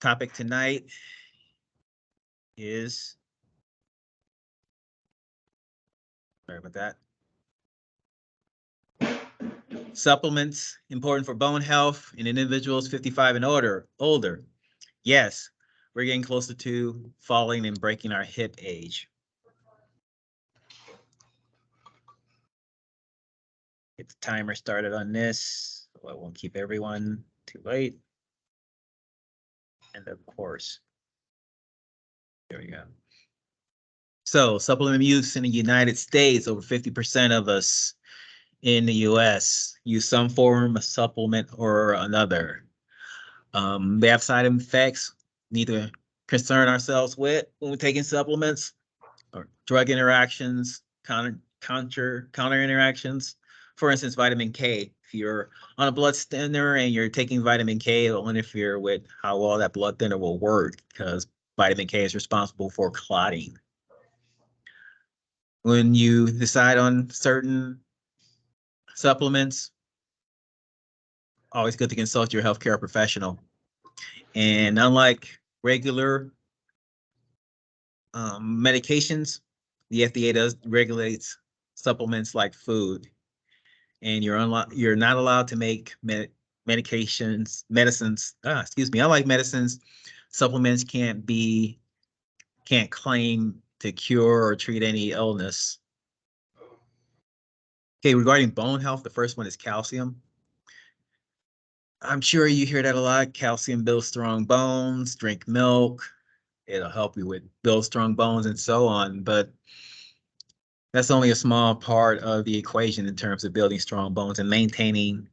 Topic tonight is, sorry about that, supplements important for bone health in individuals 55 and older. Yes, we're getting closer to falling and breaking our hip age. Get the timer started on this, so I won't keep everyone too late. And of course, there we go. So supplement use in the United States, over 50% of us in the US use some form of supplement or another. They have side effects, need to concern ourselves with when we're taking supplements, or drug interactions, counter interactions. For instance, vitamin K. If you're on a blood thinner and you're taking vitamin K, it'll interfere with how well that blood thinner will work, because vitamin K is responsible for clotting. When you decide on certain supplements, always good to consult your healthcare professional. And unlike regular medications, the FDA does regulates supplements like food, and you're not allowed to make medicines. Unlike medicines, supplements can't claim to cure or treat any illness. Okay, regarding bone health, the first one is calcium. I'm sure you hear that a lot. Calcium builds strong bones. Drink milk. It'll help you with build strong bones and so on. But that's only a small part of the equation in terms of building strong bones and maintaining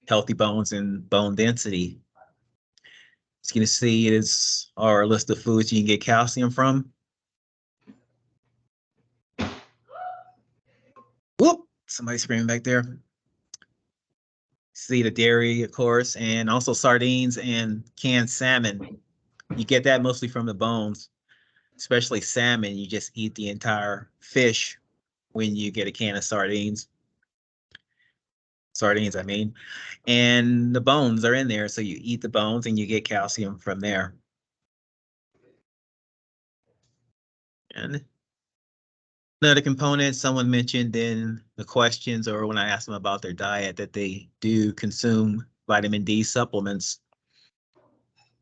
healthy bones and bone density. As you can see, it is our list of foods you can get calcium from. Whoop! Somebody screaming back there. See the dairy, of course, and also sardines and canned salmon. You get that mostly from the bones, especially salmon. You just eat the entire fish when you get a can of sardines. I mean, and the bones are in there. So you eat the bones and you get calcium from there. And another component someone mentioned in the questions or when I asked them about their diet, that they do consume vitamin D supplements.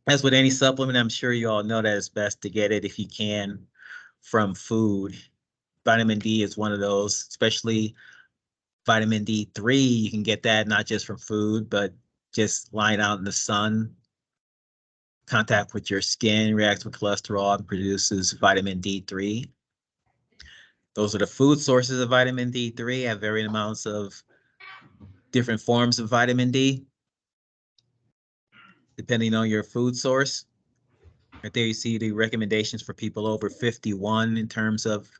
As with any supplement, I'm sure you all know that it's best to get it if you can from food. Vitamin D is one of those, especially vitamin D3. You can get that not just from food, but just lying out in the sun. Contact with your skin reacts with cholesterol and produces vitamin D3. Those are the food sources of vitamin D3, have varying amounts of different forms of vitamin D, depending on your food source. Right there, you see the recommendations for people over 51 in terms of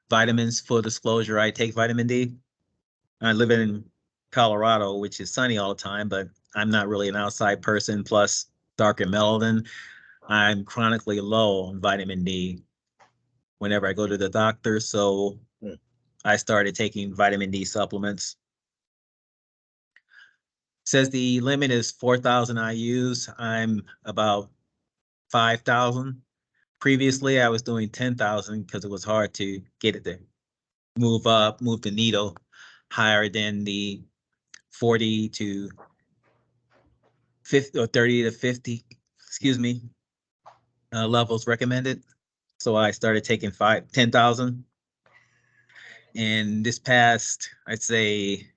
vitamins. Full disclosure, I take vitamin D. I live in Colorado, which is sunny all the time, but I'm not really an outside person. Plus, darker melanin. I'm chronically low on vitamin D whenever I go to the doctor. So I started taking vitamin D supplements. Says the limit is 4,000 IUs. I'm about 5,000. Previously, I was doing 10,000 because it was hard to get it to move the needle higher than the 40 to 50 or 30 to 50, levels recommended. So I started taking 10,000. And this past, I'd say,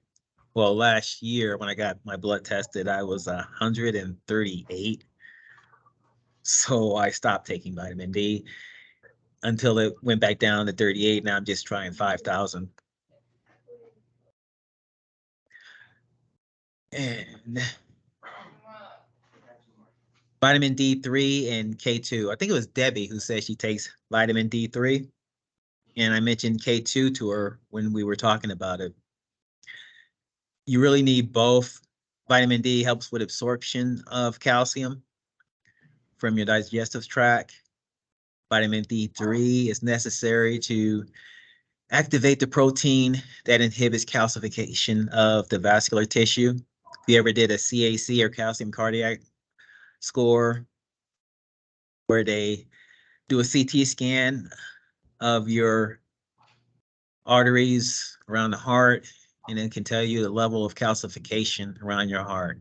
well, last year when I got my blood tested, I was 138. So I stopped taking vitamin D until it went back down to 38. Now I'm just trying 5,000. And vitamin D3 and K2. I think it was Debbie who said she takes vitamin D3. And I mentioned K2 to her when we were talking about it. You really need both. Vitamin D helps with absorption of calcium from your digestive tract. Vitamin D3 is necessary to activate the protein that inhibits calcification of the vascular tissue. If you ever did a CAC or calcium cardiac score, where they do a CT scan of your arteries around the heart, and it can tell you the level of calcification around your heart.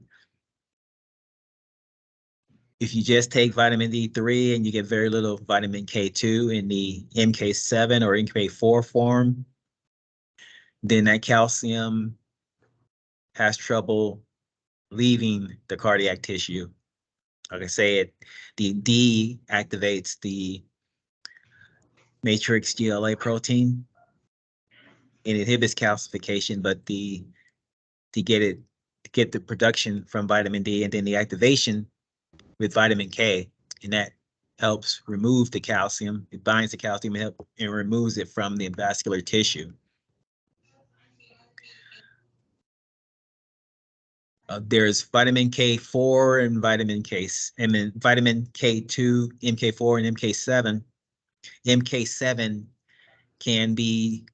If you just take vitamin D3 and you get very little vitamin K2 in the MK7 or MK4 form, then that calcium has trouble leaving the cardiac tissue. Like I say, the D activates the matrix GLA protein and inhibits calcification, but to get the production from vitamin D and then the activation with vitamin K, and that helps remove the calcium. It binds the calcium and removes it from the vascular tissue. There's vitamin K4 and vitamin K2, MK4 and MK7. MK7 can be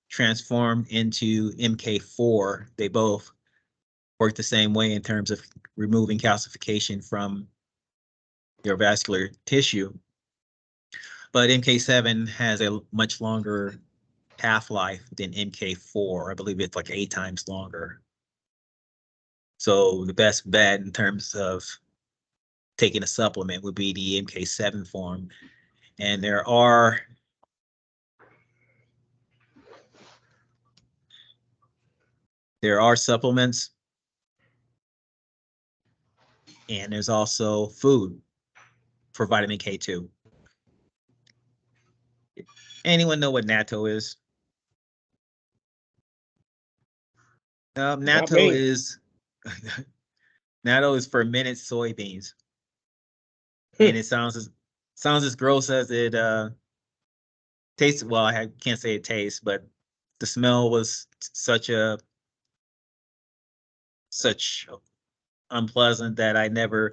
transformed into MK4. They both work the same way in terms of removing calcification from your vascular tissue. But MK7 has a much longer half-life than MK4. I believe it's like 8 times longer. So the best bet in terms of taking a supplement would be the MK7 form. And there are supplements, and there's also food for vitamin K2. Anyone know what natto is? Natto is natto is fermented soybeans, and it sounds as gross as it tastes. Well, I can't say it tastes, but the smell was such unpleasant that I never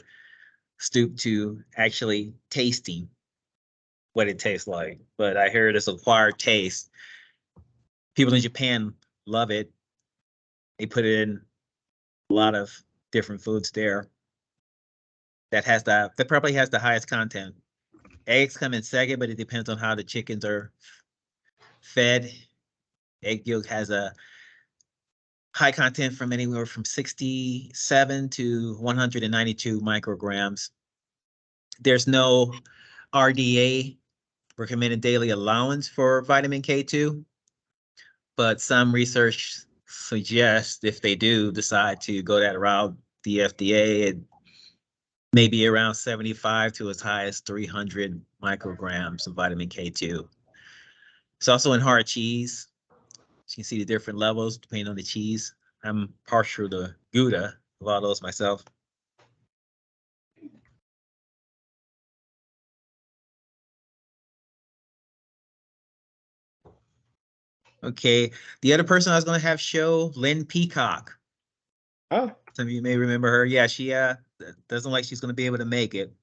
stooped to actually tasting what it tastes like. But I heard it's acquired taste. People in Japan love it. They put it in a lot of different foods there. That probably has the highest content. Eggs come in second, but it depends on how the chickens are fed. Egg yolk has a high content from anywhere from 67 to 192 micrograms. There's no RDA, recommended daily allowance, for vitamin K2, but some research suggests if they do decide to go that route, the FDA, it may be around 75 to as high as 300 micrograms of vitamin K2. It's also in hard cheese. You can see the different levels depending on the cheese. I'm partial to Gouda, a lot of those myself. Okay, the other person I was going to have show, Lynn Peacock. Oh. Some of you may remember her. Yeah, she doesn't like she's going to be able to make it.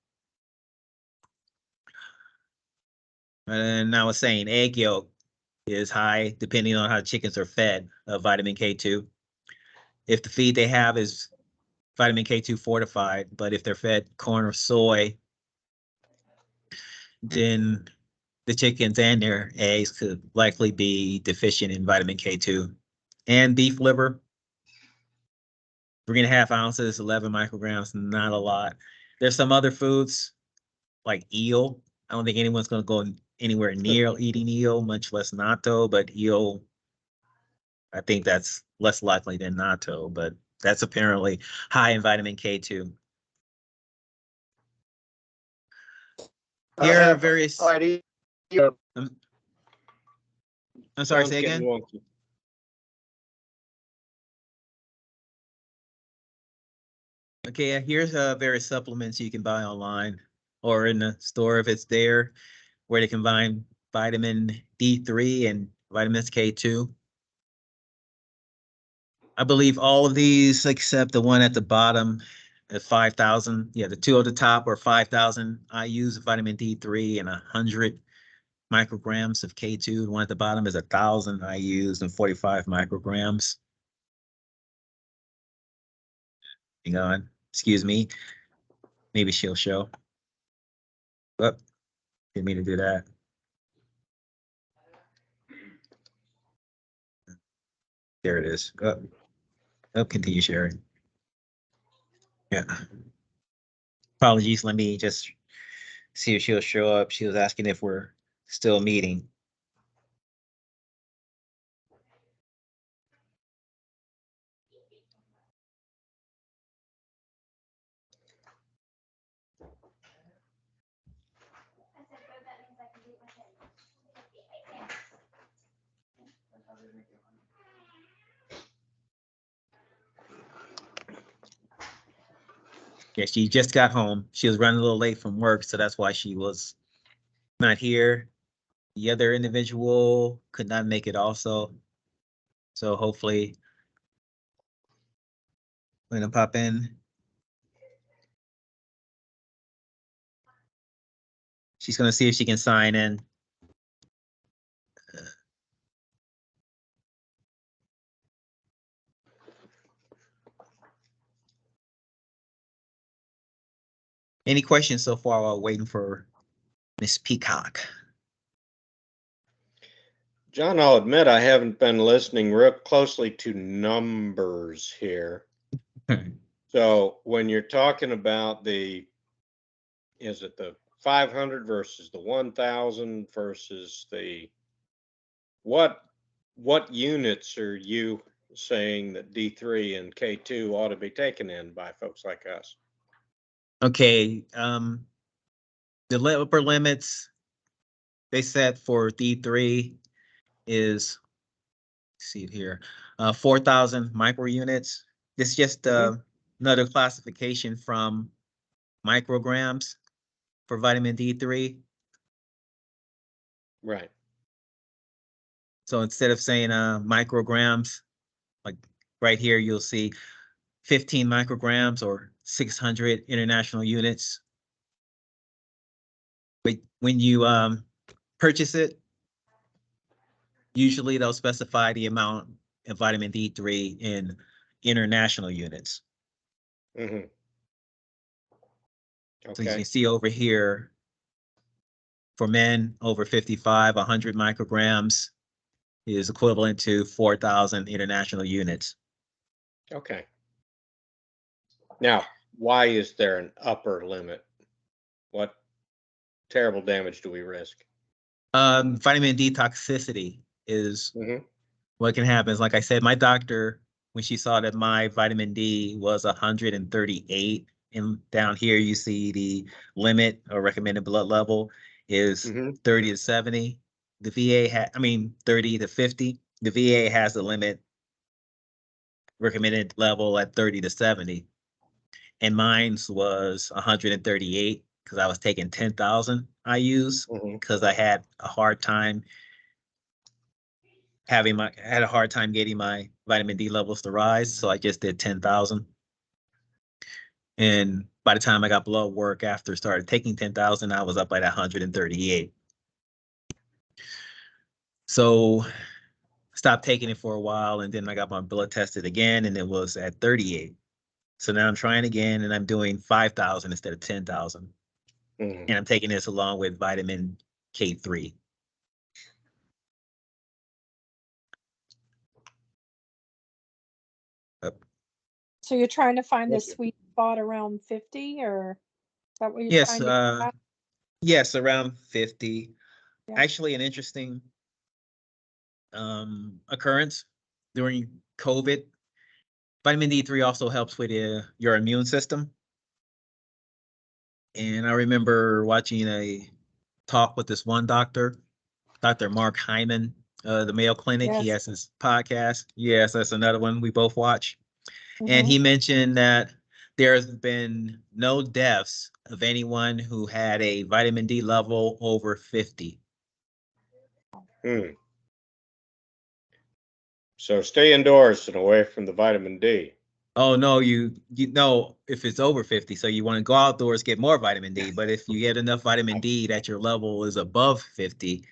And I was saying egg yolk is high, depending on how chickens are fed, of vitamin K2. If the feed they have is vitamin K2 fortified, but if they're fed corn or soy, then the chickens and their eggs could likely be deficient in vitamin K2. And beef liver, 3.5 ounces, 11 micrograms, not a lot. There's some other foods like eel. I don't think anyone's going to go anywhere near eating eel, much less natto, but eel, I think that's less likely than natto, but that's apparently high in vitamin K2. Here are various. I'm sorry, say again. Wonky. Okay, here's various supplements you can buy online or in the store if it's there, where they combine vitamin D3 and vitamins K2. I believe all of these except the one at the bottom at 5,000. Yeah, the two at the top are 5,000 IUs of vitamin D3 and 100 micrograms of K2. The one at the bottom is 1,000 IUs and 45 micrograms. Hang on, excuse me. Maybe she'll show. Oh, didn't mean to do that. There it is. Continue sharing. Yeah. Apologies. Let me just see if she'll show up. She was asking if we're still meeting. Yeah, she just got home. She was running a little late from work, so that's why she was not here. The other individual could not make it also. So hopefully, I'm gonna pop in. She's gonna see if she can sign in. Any questions so far while waiting for Miss Peacock? John, I'll admit I haven't been listening real closely to numbers here. So when you're talking about is it the 500 versus the 1000 versus what units are you saying that D3 and K2 ought to be taken in by folks like us? Okay, the upper limits they set for D3 is, see it here, 4,000 micro units. This is just another classification from micrograms for vitamin D3. Right. So instead of saying micrograms, like right here, you'll see 15 micrograms or 600 international units. But when you purchase it, usually they'll specify the amount of vitamin D3 in international units. Mm-hmm. So you Okay. can see over here, for men over 55, 100 micrograms is equivalent to 4,000 international units. Okay. Now, why is there an upper limit? What terrible damage do we risk? Vitamin D toxicity is what can happen. Is, like I said, my doctor, when she saw that my vitamin D was 138, and down here you see the limit or recommended blood level is 30 to 70. The VA had, 30 to 50. The VA has the limit recommended level at 30 to 70. And mine's was 138 because I was taking 10,000 IUs because I had a hard time getting my vitamin D levels to rise. So I just did 10,000. And by the time I got blood work after started taking 10,000, I was up at 138. So stopped taking it for a while, and then I got my blood tested again, and it was at 38. So now I'm trying again, and I'm doing 5,000 instead of 10,000. And I'm taking this along with vitamin K3. So you're trying to find the sweet spot around 50, or is that what you're Yes, trying to yes, around 50. Yeah. Actually, an interesting occurrence during COVID. Vitamin D3 also helps with your immune system. And I remember watching a talk with this one doctor, Dr. Mark Hyman, the Mayo Clinic. He has his podcast. Yes, that's another one we both watch. And he mentioned that there's been no deaths of anyone who had a vitamin D level over 50. So stay indoors and away from the vitamin D. Oh no, you know if it's over 50, so you want to go outdoors, get more vitamin D. But if you get enough vitamin D that your level is above 50.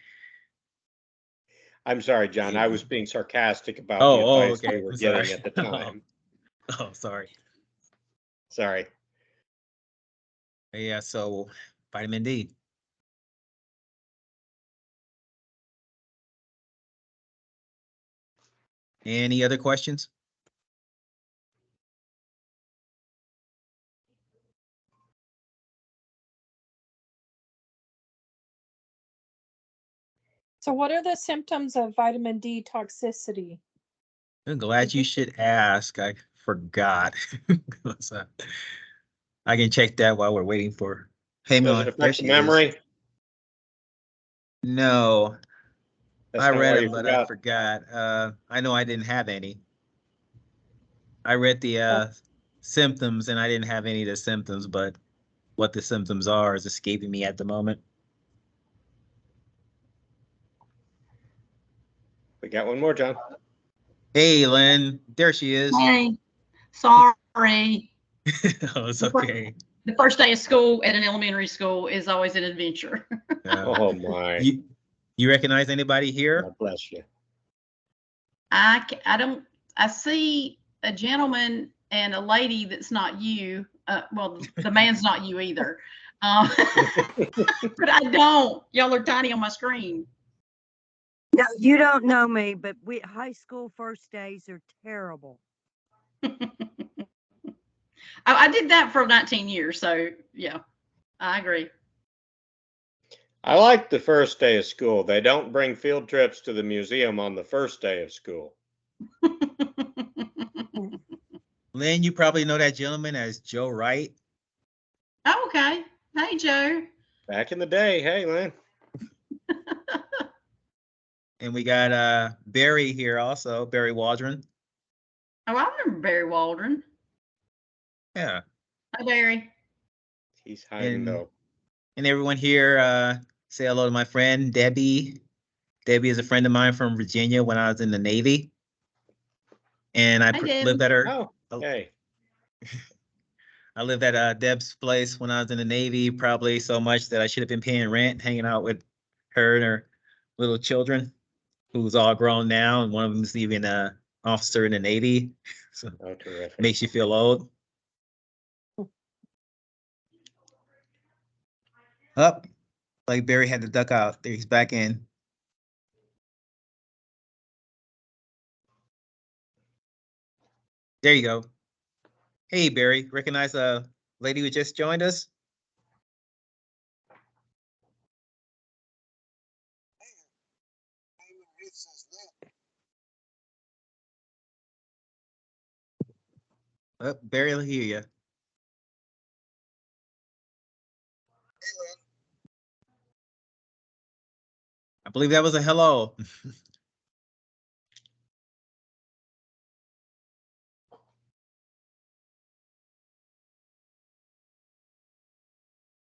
I'm sorry, John. I was being sarcastic about the advice okay. we were getting at the time. Sorry. Sorry. Yeah, so vitamin D. Any other questions? So what are the symptoms of vitamin D toxicity? I'm glad you should ask. I forgot. So, I can check that while we're waiting for. Hey, Does Mel, it there affect she the is. memory? No, That's I not why read you them, but I forgot. forgot. I know I didn't have any. I read the symptoms and I didn't have any of the symptoms, but what the symptoms are is escaping me at the moment. We got one more, John. Hey, Lynn, there she is. Hey, sorry. Oh, it's okay. The first day of school at an elementary school is always an adventure. Oh my. You recognize anybody here? God bless you. I see a gentleman and a lady that's not you. Well, the man's not you either. But I don't. Y'all are tiny on my screen. No, you don't know me, but high school first days are terrible. I did that for 19 years. So yeah, I agree. I like the first day of school. They don't bring field trips to the museum on the first day of school. Lynn, you probably know that gentleman as Joe Wright. Oh, okay. Hey, Joe. Back in the day. Hey, Lynn. And we got Barry here also, Barry Waldron. Oh, I remember Barry Waldron. Yeah. Hi, Barry. He's hiding And, though. and everyone here, say hello to my friend Debbie. Debbie is a friend of mine from Virginia when I was in the Navy. And I lived at her. Oh, hey. I lived at Deb's place when I was in the Navy, probably so much that I should have been paying rent, hanging out with her and her little children, who's all grown now, and one of them is even an officer in the Navy. So Oh, terrific. makes you feel old. Up, like Barry had to duck out. There, he's back in. There you go. Hey, Barry, recognize a lady who just joined us? Barry will hear you. I believe that was a hello.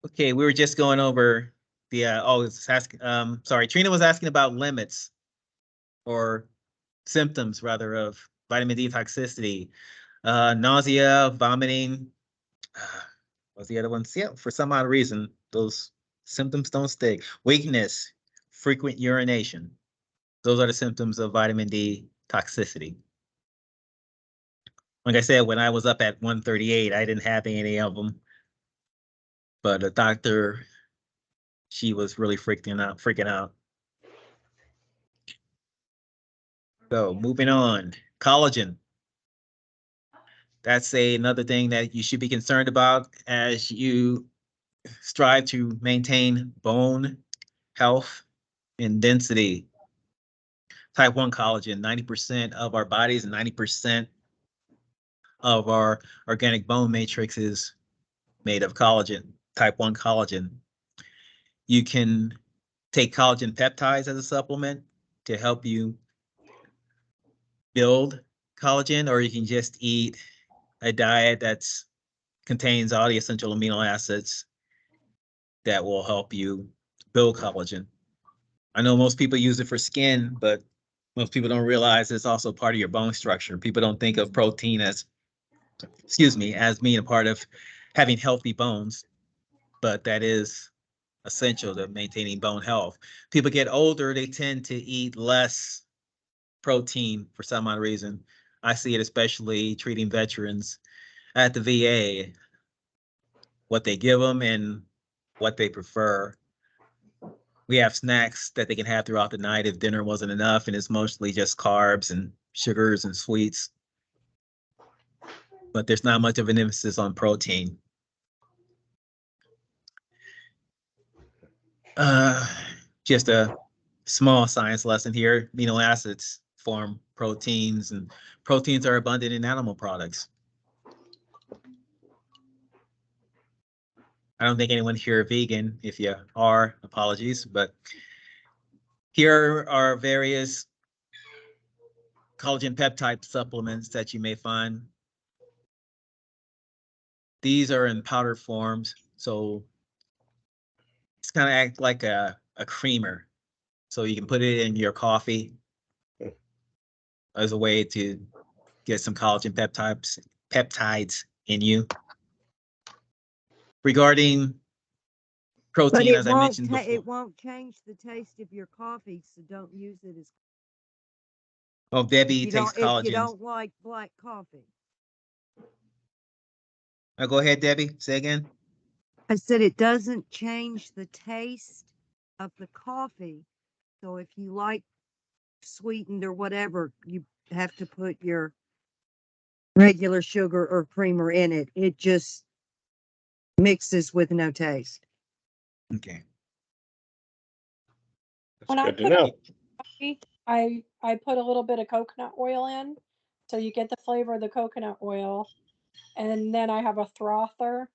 Okay, we were just going over the it's asking, sorry, Trina was asking about limits or symptoms rather of vitamin D toxicity. Nausea, vomiting, what's the other ones? Yeah, for some odd reason, those symptoms don't stick. Weakness, frequent urination. Those are the symptoms of vitamin D toxicity. Like I said, when I was up at 138, I didn't have any of them. But the doctor, she was really freaking out. So moving on, collagen. That's another thing that you should be concerned about as you strive to maintain bone health and density. Type 1 collagen, 90% of our bodies and 90% of our organic bone matrix is made of collagen, type 1 collagen. You can take collagen peptides as a supplement to help you build collagen, or you can just eat a diet that's contains all the essential amino acids that will help you build collagen. I know most people use it for skin, but most people don't realize it's also part of your bone structure. People don't think of protein as, as being a part of having healthy bones, but that is essential to maintaining bone health. People get older, they tend to eat less protein for some odd reason. I see it especially treating veterans at the VA, what they give them and what they prefer. We have snacks that they can have throughout the night if dinner wasn't enough, and it's mostly just carbs and sugars and sweets, but there's not much of an emphasis on protein. Just a small science lesson here. Amino acids form proteins, and proteins are abundant in animal products. I don't think anyone here are vegan. If you are, apologies, but here are various collagen peptide supplements that you may find. These are in powder forms, so it's kind of act like a creamer. So you can put it in your coffee as a way to get some collagen peptides in you. Regarding But protein, it as I won't, mentioned before. it won't change the taste of your coffee, so don't use it as, Oh, if Debbie you takes don't, if you collagen. don't like black coffee. Go ahead, Debbie. Say again. I said it doesn't change the taste of the coffee. So if you like sweetened or whatever, you have to put your regular sugar or creamer in it. It just mixes with no taste. Okay. When I That's good to put know. coffee, I put a little bit of coconut oil in, so you get the flavor of the coconut oil, and then I have a frother,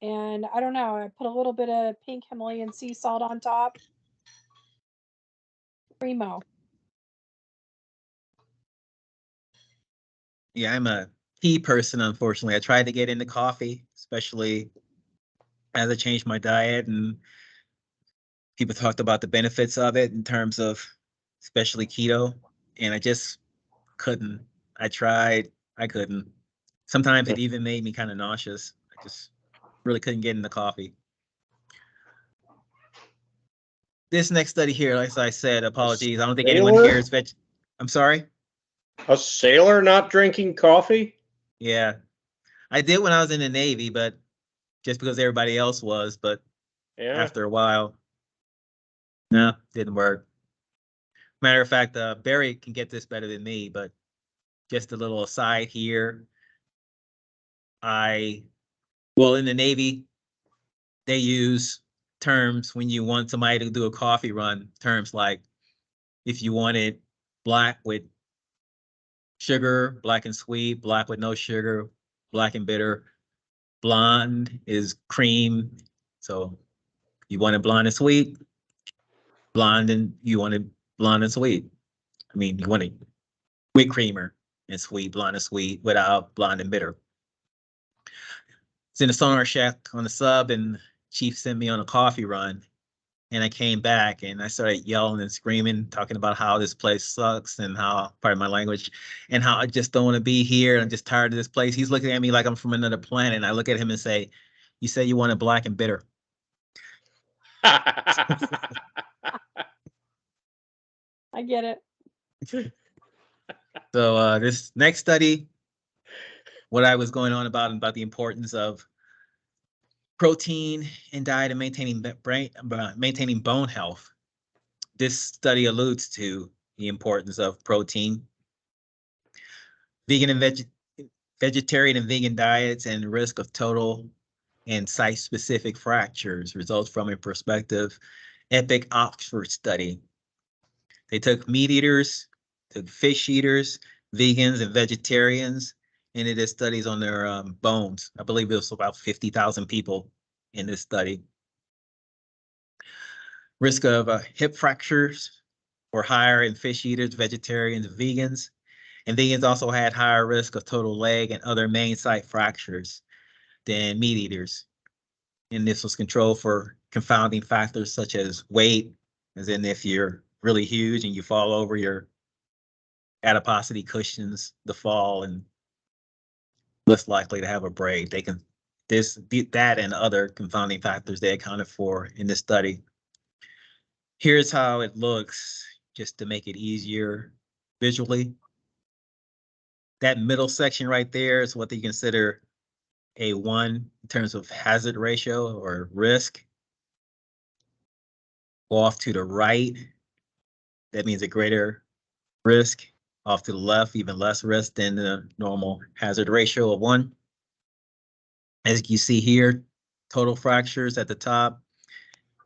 and I don't know, I put a little bit of pink Himalayan sea salt on top. Primo. Yeah, I'm a tea person, unfortunately. I tried to get into coffee, especially as I changed my diet, and people talked about the benefits of it in terms of especially keto, and I just couldn't. I tried, I couldn't. Sometimes it even made me kind of nauseous. I just really couldn't get into coffee. This next study here, like I said, apologies. I don't think anyone Sailor? here is veg. I'm sorry. A sailor not drinking coffee? Yeah, I did when I was in the Navy, but just because everybody else was, but Yeah. after a while, no, didn't work. Matter of fact, Barry can get this better than me, but just a little aside here. Well, in the Navy, they use terms when you want somebody to do a coffee run, terms like if you want it black with sugar, black and sweet, black with no sugar, black and bitter. Blonde is cream. So you want it blonde and sweet, you want it blonde and sweet. I mean, you want it with creamer and sweet, blonde and sweet, without blonde and bitter. It's in the sonar shack on the sub, and Chief sent me on a coffee run. And I came back and I started yelling and screaming, talking about how this place sucks and how, pardon my language, and how I just don't want to be here. I'm just tired of this place. He's looking at me like I'm from another planet. And I look at him and say, "You said you wanted black and bitter." I get it. So this next study, what I was going on about the importance of protein in diet and maintaining bone health. This study alludes to the importance of protein. Vegan and vegetarian and vegan diets and risk of total and site-specific fractures results from a prospective EPIC Oxford study. They took meat eaters, took fish eaters, vegans and vegetarians, and it did studies on their bones. I believe it was about 50,000 people in this study. Risk of hip fractures were higher in fish eaters, vegetarians, vegans, and vegans also had higher risk of total leg and other main site fractures than meat eaters. And this was controlled for confounding factors such as weight, as in if you're really huge and you fall over, your adiposity cushions the fall and less likely to have a break. That and other confounding factors they accounted for in this study. Here's how it looks, just to make it easier visually. That middle section right there is what they consider A1 in terms of hazard ratio or risk. Off to the right, that means a greater risk. Off to the left, even less risk than the normal hazard ratio of 1. As you see here, total fractures at the top,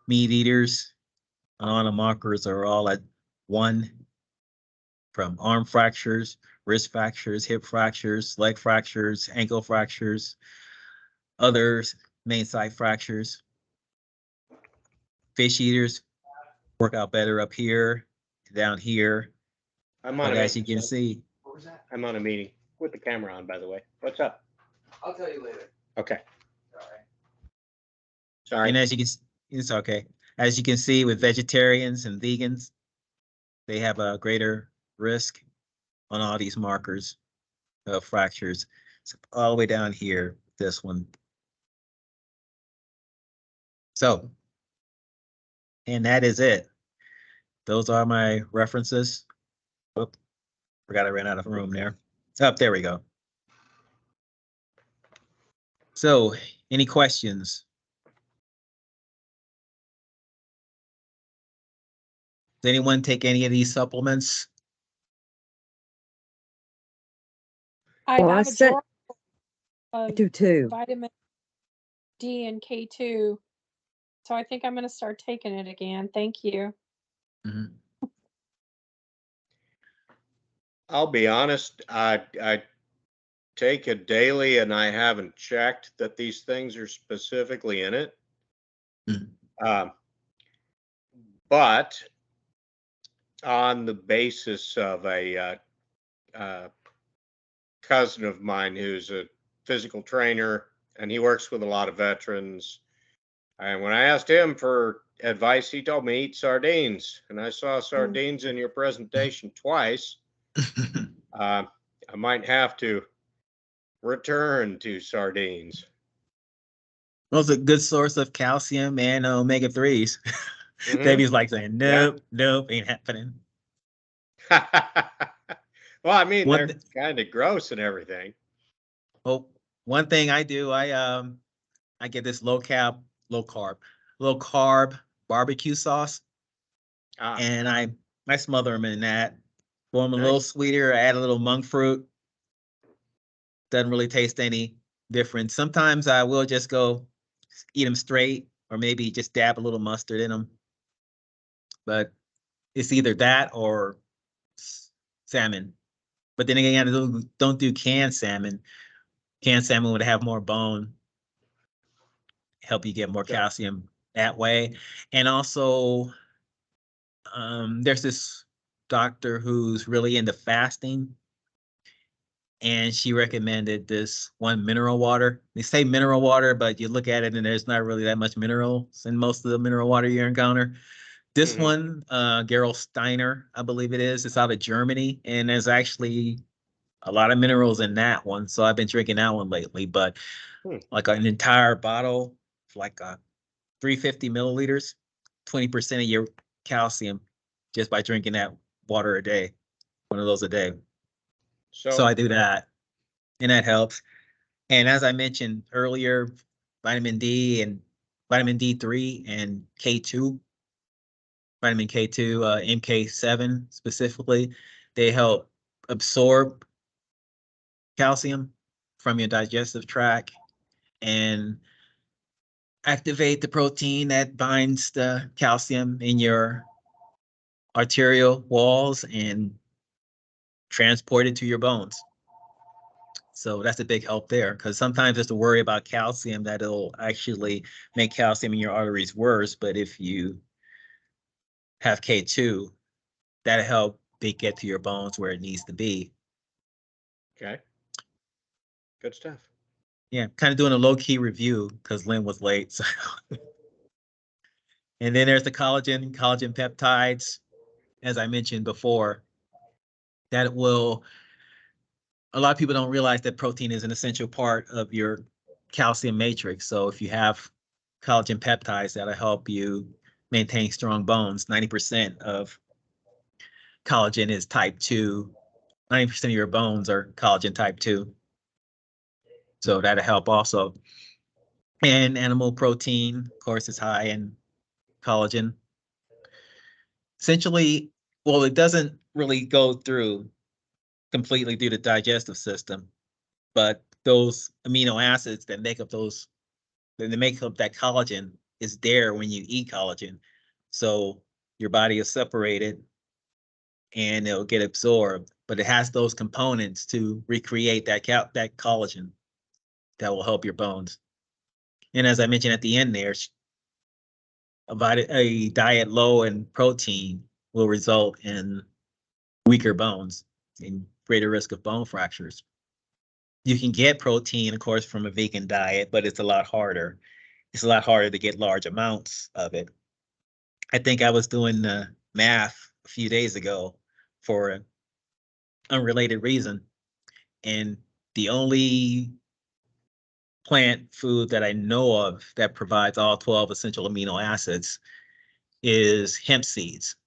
meat eaters, all the markers are all at 1, from arm fractures, wrist fractures, hip fractures, leg fractures, ankle fractures, others, main site fractures. Fish eaters work out better up here, down here. I'm on But a as you meeting. can see, What was that? I'm on a meeting with the camera on, by the way. What's up? I'll tell you later. Okay, All right. sorry. and as you can, it's okay. As you can see with vegetarians and vegans, they have a greater risk on all these markers of fractures. So all the way down here, this one. So, and that is it. Those are my references. Oop, forgot I ran out of room there. Up, there we go. So, any questions? Does anyone take any of these supplements? I Well, I have a said- drawer I of do too. vitamin D and K2. So I think I'm going to start taking it again. Thank you. Mhm. I'll be honest, I take it daily and I haven't checked that these things are specifically in it. Mhm. But on the basis of a cousin of mine who's a physical trainer and he works with a lot of veterans. And when I asked him for advice, he told me eat sardines. And I saw sardines in your presentation twice. I might have to return to sardines. Well, it's a good source of calcium and omega-3s. Mhm. Debbie's like saying, nope, nope, ain't happening. Well, I mean, One they're kind of gross and everything. Oh, one thing I do, I get this low carb barbecue sauce, Ah, and I smother them in that. Form a Nice. little sweeter, add a little monk fruit. Doesn't really taste any different. Sometimes I will just go eat them straight, or maybe just dab a little mustard in them. But it's either that or salmon. But then again, I don't do canned salmon. Canned salmon would have more bone, help you get more Sure. calcium that way. And also, there's this doctor who's really into fasting, and she recommended this one mineral water. They say mineral water, but you look at it and there's not really that much minerals in most of the mineral water you encounter. This Mhm. one, Gerolsteiner, I believe it is. It's out of Germany, and there's actually a lot of minerals in that one. So I've been drinking that one lately. But like an entire bottle, like 350 milliliters, 20% of your calcium just by drinking that water a day, one of those a day. So I do that, and that helps. And as I mentioned earlier, vitamin D and vitamin D3 and K2, vitamin K2, MK7 specifically, they help absorb calcium from your digestive tract and activate the protein that binds the calcium in your arterial walls and transport it to your bones. So that's a big help there, because sometimes there's a worry about calcium that it'll actually make calcium in your arteries worse. But if you have K2, that'll help it get to your bones where it needs to be. Okay. Good stuff. Yeah, kind of doing a low-key review because Lynn was late. So. And then there's the collagen peptides, as I mentioned before, that will, a lot of people don't realize that protein is an essential part of your calcium matrix. So if you have collagen peptides, that'll help you maintain strong bones. 90% of collagen is type 2. 90% of your bones are collagen type 2. So that'll help also. And animal protein, of course, is high in collagen. Essentially, well, it doesn't really go through completely through the digestive system. But those amino acids that make up that collagen is there when you eat collagen. So your body is separated and it'll get absorbed, but it has those components to recreate that collagen that will help your bones. And as I mentioned at the end there, a diet low in protein will result in weaker bones and greater risk of bone fractures. You can get protein, of course, from a vegan diet, but it's a lot harder. It's a lot harder to get large amounts of it. I think I was doing the math a few days ago for an unrelated reason, and the only plant food that I know of that provides all 12 essential amino acids is hemp seeds.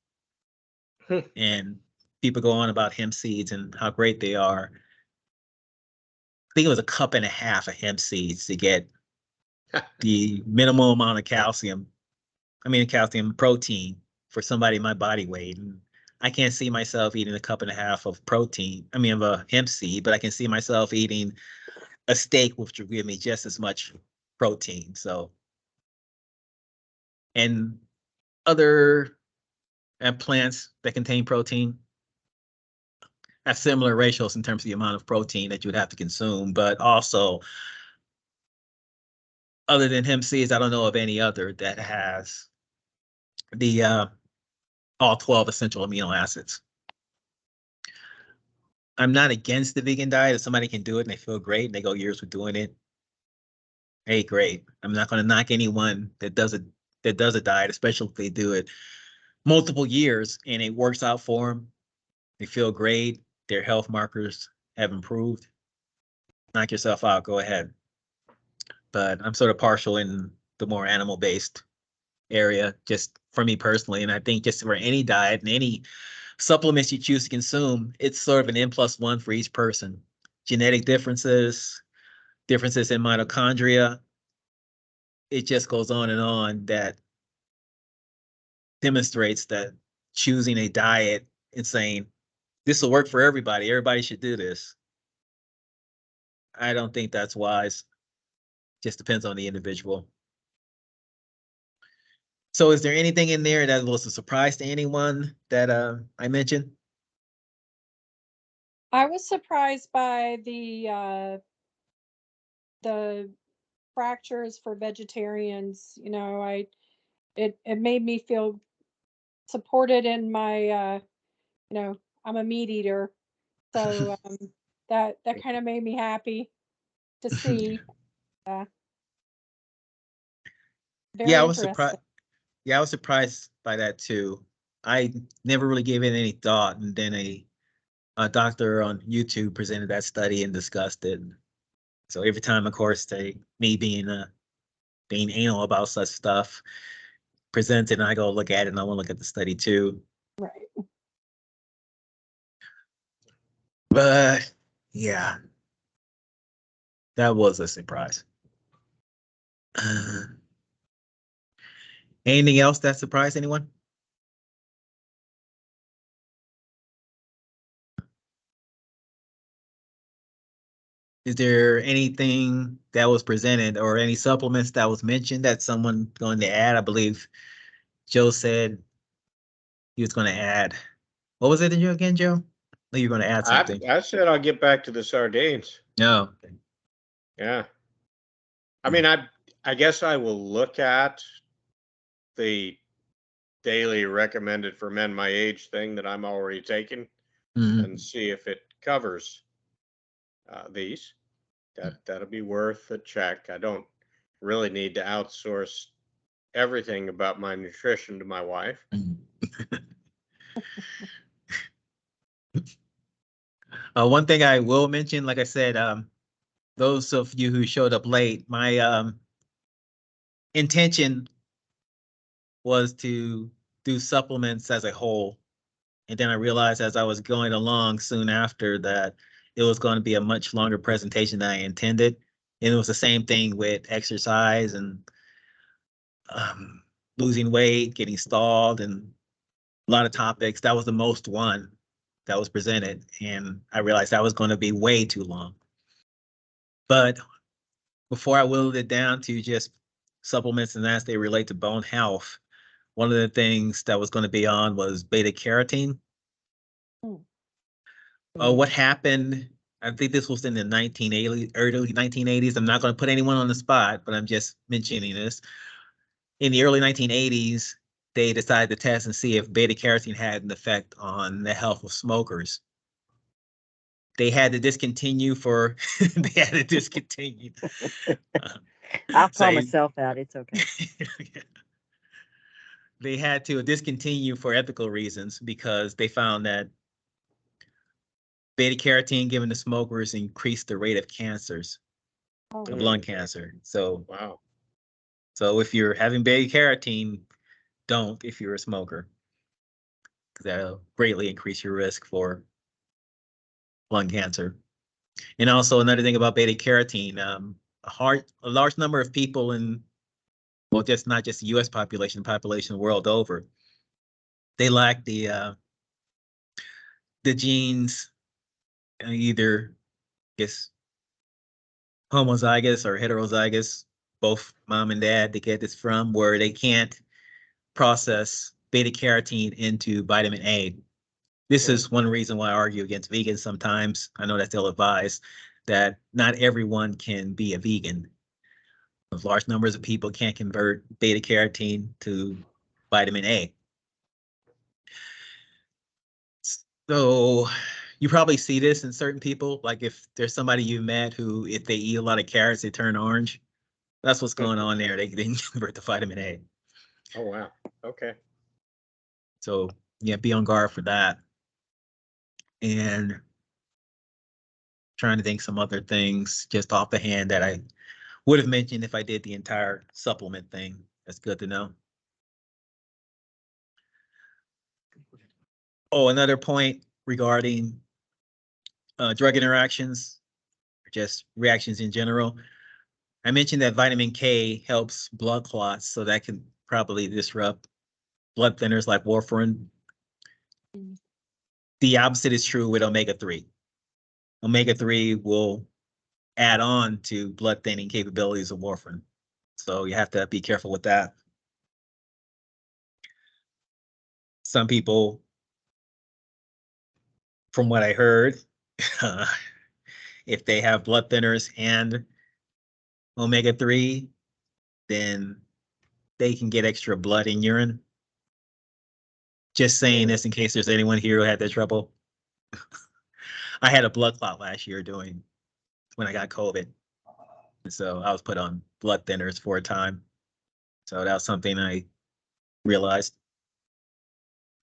And people go on about hemp seeds and how great they are. I think it was a cup and a half of hemp seeds to get the minimal amount of calcium protein for somebody my body weight. And I can't see myself eating a cup and a half of protein, of a hemp seed, but I can see myself eating a steak, which would give me just as much protein. So, and other plants that contain protein have similar ratios in terms of the amount of protein that you would have to consume, but also, other than hemp seeds, I don't know of any other that has the all 12 essential amino acids. I'm not against the vegan diet. If somebody can do it and they feel great and they go years with doing it, hey, great. I'm not going to knock anyone that does a diet, especially if they do it multiple years and it works out for them. They feel great. Their health markers have improved. Knock yourself out. Go ahead. But I'm sort of partial in the more animal-based area, just for me personally. And I think just for any diet and any supplements you choose to consume, it's sort of an N+1 for each person. Genetic differences in mitochondria, it just goes on that demonstrates that choosing a diet and saying, this will work for everybody, everybody should do this. I don't think that's wise. Just depends on the individual. So is there anything in there that was a surprise to anyone that I mentioned? I was surprised by the fractures for vegetarians. It made me feel supported in my I'm a meat eater, so that kind of made me happy to see. Very Yeah, I was interesting. surprised. Yeah, I was surprised by that too. I never really gave it any thought, and then a doctor on YouTube presented that study and discussed it. So every time, of course, me being anal about such stuff presents it, and I go look at it, and I want to look at the study too. Right. But yeah, that was a surprise. Anything else that surprised anyone? Is there anything that was presented or any supplements that was mentioned that someone going to add? I believe Joe said he was going to add. What was it again, Joe? Oh, you're going to add something. I said I'll get back to the sardines. No. Yeah. I mean, I guess I will look at the daily recommended for men my age thing that I'm already taking and see if it covers these. That'll be worth a check. I don't really need to outsource everything about my nutrition to my wife. One thing I will mention, like I said, those of you who showed up late, my intention was to do supplements as a whole. And then I realized as I was going along soon after that it was going to be a much longer presentation than I intended. And it was the same thing with exercise and losing weight, getting stalled, and a lot of topics. That was the most one that was presented, and I realized that was going to be way too long. But before I whittled it down to just supplements and as they relate to bone health, one of the things that was going to be on was beta carotene. What happened? I think this was in the 1980s, early 1980s. I'm not going to put anyone on the spot, but I'm just mentioning this. In the early 1980s, they decided to test and see if beta carotene had an effect on the health of smokers. They had to discontinue for, they had to discontinue. I'll call Say- myself out. It's okay. They had to discontinue for ethical reasons because they found that beta carotene given to smokers increased the rate of cancers, Oh, of lung cancer. So, Wow. so if you're having beta carotene, don't if you're a smoker, because that'll greatly increase your risk for lung cancer. And also another thing about beta carotene, a large number of people in, well, just not just the U.S. population the world over, they lack the genes, either I guess homozygous or heterozygous, both mom and dad, to get this from, where they can't process beta carotene into vitamin A. This is one reason why I argue against vegans sometimes. I know that's ill-advised, that not everyone can be a vegan. Large numbers of people can't convert beta carotene to vitamin A. So you probably see this in certain people, like if there's somebody you met who, if they eat a lot of carrots, they turn orange. That's what's going on there. They convert to vitamin A. Oh, wow. Okay. So yeah, be on guard for that. And trying to think some other things just off the hand that I would have mentioned if I did the entire supplement thing. That's good to know. Oh, another point regarding drug interactions, or just reactions in general. I mentioned that vitamin K helps blood clots, so that can probably disrupt blood thinners like warfarin. The opposite is true with omega-3. Omega-3 will add on to blood thinning capabilities of warfarin. So you have to be careful with that. Some people, from what I heard, if they have blood thinners and omega-3, then they can get extra blood in urine. Just saying this in case there's anyone here who had that trouble. I had a blood clot last year when I got COVID. So I was put on blood thinners for a time. So that was something I realized.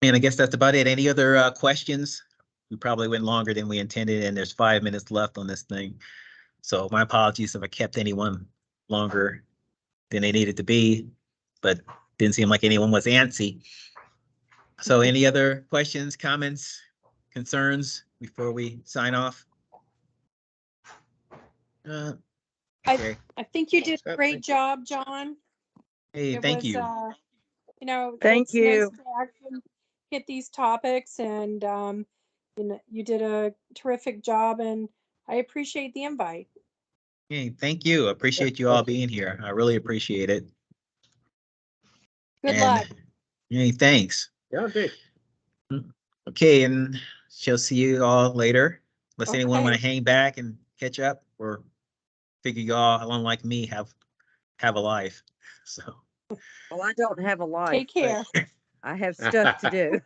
And I guess that's about it. Any other questions? We probably went longer than we intended, and there's 5 minutes left on this thing. So my apologies if I kept anyone longer than they needed to be, but didn't seem like anyone was antsy. So any other questions, comments, concerns before we sign off? Okay. I think you did a Thank great you. job, John. Hey, It thank was, you. Thank it's nice you. to actually hit these topics, and you did a terrific job, and I appreciate the invite. Hey, thank you. Appreciate you all being here. I really appreciate it. Good And, luck. hey, thanks. Yeah, indeed. Okay, and she'll see you all later. Unless anyone want to Okay. hang back and catch up, or figure you all, unlike me, have a life. So, Well, I don't have a life, Take care. but I have stuff to do.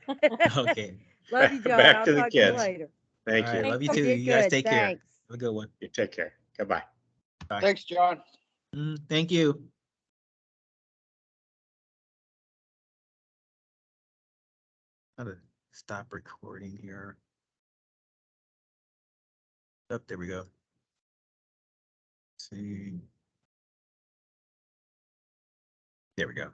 okay. Love you, John. Back I'll to the talk to you kids. later. Thank All you. right, love you Thanks. too. You You guys good. take care. Thanks. Have a good one. You take care. Goodbye. Thanks, John. Thank you. How to stop recording here. Oh, there we go. Let's see. There we go.